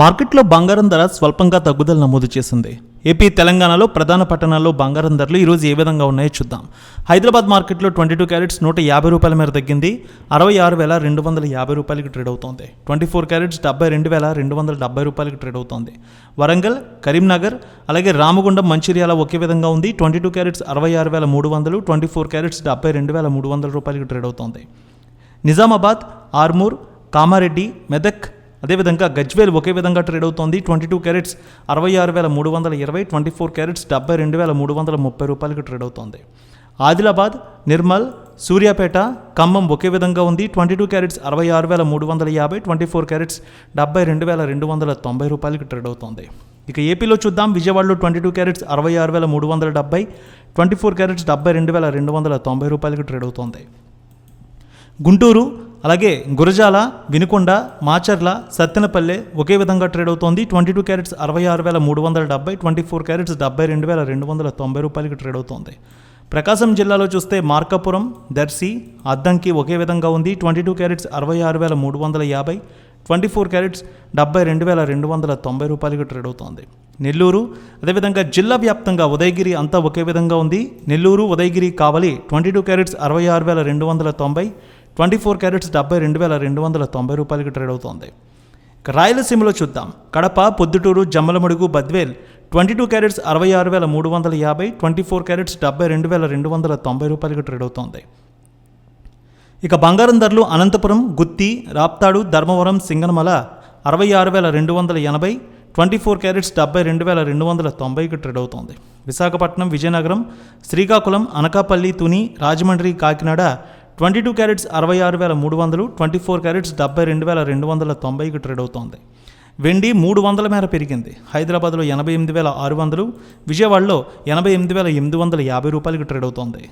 మార్కెట్లో బంగారం ధర స్వల్పంగా తగ్గుదల నమోదు చేసింది. ఏపీ, తెలంగాణలో ప్రధాన పట్టణాల్లో బంగారం ధరలు ఈరోజు ఏ విధంగా ఉన్నాయో చూద్దాం. హైదరాబాద్ మార్కెట్లో 22 క్యారెట్స్ 150 రూపాయల మేర తగ్గింది. 66,250 రూపాయలకి ట్రేడ్ అవుతోంది. 24 క్యారెట్స్ 72,270 రూపాయలకి ట్రేడ్ అవుతోంది. వరంగల్, కరీంనగర్, అలాగే రామగుండం, మంచిర్యాల ఒకే విధంగా ఉంది. 22 క్యారెట్స్ 66,300, 24 క్యారెట్స్ 72,300 రూపాయలకి ట్రేడ్ అవుతోంది. నిజామాబాద్, ఆర్మూర్, కామారెడ్డి, మెదక్, అదేవిధంగా గజ్వేల్ ఒకే విధంగా ట్రేడ్ అవుతోంది. 22 క్యారెట్స్ 66,320, 24 క్యారెట్స్ 72,330 రూపాయలకి ట్రేడ్ అవుతోంది. ఆదిలాబాద్, నిర్మల్, సూర్యాపేట, ఖమ్మం ఒకే విధంగా ఉంది. 22 క్యారెట్స్ 66,350, 24 క్యారెట్స్ 72,290 రూపాయలకి ట్రేడ్ అవుతోంది. ఇక ఏపీలో చూద్దాం. విజయవాడలో 22 క్యారెట్స్ 66,370, 24 క్యారెట్స్ 72,290 రూపాయలకి ట్రేడ్ అవుతోంది. గుంటూరు, అలాగే గురజాల, వినుకొండ, మాచర్ల, సత్తెనపల్లె ఒకే విధంగా ట్రేడ్ అవుతోంది. 22 క్యారెట్స్ 66,370, 24 క్యారెట్స్ 72,290 రూపాయలకి ట్రేడ్ అవుతోంది. ప్రకాశం జిల్లాలో చూస్తే మార్కాపురం, దర్శి, అద్దంకి ఒకే విధంగా ఉంది. 22 క్యారెట్స్ 66,350, 24 క్యారెట్స్ 72,290 రూపాయలకి ట్రేడ్ అవుతోంది. నెల్లూరు, అదేవిధంగా జిల్లా వ్యాప్తంగా ఉదయగిరి అంతా ఒకే విధంగా ఉంది. నెల్లూరు, ఉదయగిరి, కావలి 22 క్యారెట్స్ 66,290, 24 క్యారెట్స్ 72,290 రూపాయలకి ట్రేడ్ అవుతోంది. ఇక రాయలసీమలో చూద్దాం. కడప, పొద్దుటూరు, జమ్మలమడుగు, బద్వేల్ 22 క్యారెట్స్ 66,350, 24 క్యారెట్స్ 72,290 రూపాయలకి ట్రేడ్ అవుతోంది. ఇక బంగారం ధరలు అనంతపురం, గుత్తి, రాప్తాడు, ధర్మవరం, సింగనమల 66,280, 24 క్యారెట్స్ 72,290కి ట్రేడ్ అవుతోంది. విశాఖపట్నం, విజయనగరం, శ్రీకాకుళం, అనకాపల్లి, తుని, రాజమండ్రి, కాకినాడ 22 క్యారెట్స్ 66,300, 24 క్యారెట్స్ 72,290కి ట్రేడ్ అవుతోంది. వెండి 300 మేర పెరిగింది. హైదరాబాద్లో 88,600, విజయవాడలో 88,850 రూపాయలకి ట్రేడ్ అవుతోంది.